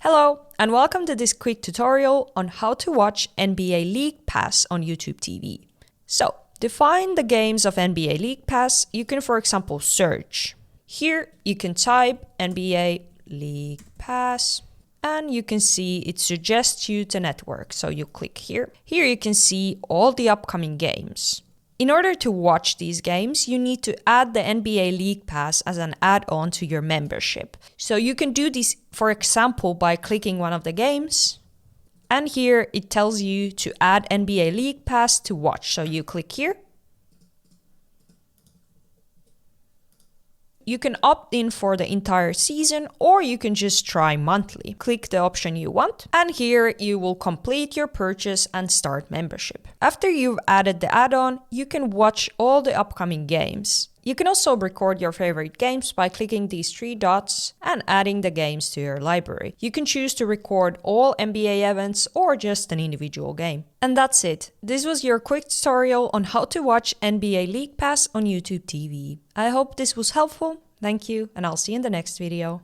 Hello, and welcome to this quick tutorial on how to watch NBA League Pass on YouTube TV. So, to find the games of NBA League Pass, you can, for example, search. Here, you can type NBA League Pass, and you can see it suggests you the network. So you click here. Here you can see all the upcoming games. In order to watch these games, you need to add the NBA League Pass as an add-on to your membership. So you can do this, for example, by clicking one of the games. And here it tells you to add NBA League Pass to watch. So you click here. You can opt in for the entire season, or you can just try monthly. Click the option you want, and here you will complete your purchase and start membership. After you've added the add-on, you can watch all the upcoming games. You can also record your favorite games by clicking these three dots and adding the games to your library. You can choose to record all NBA events or just an individual game. And that's it. This was your quick tutorial on how to watch NBA League Pass on YouTube TV. I hope this was helpful. Thank you, and I'll see you in the next video.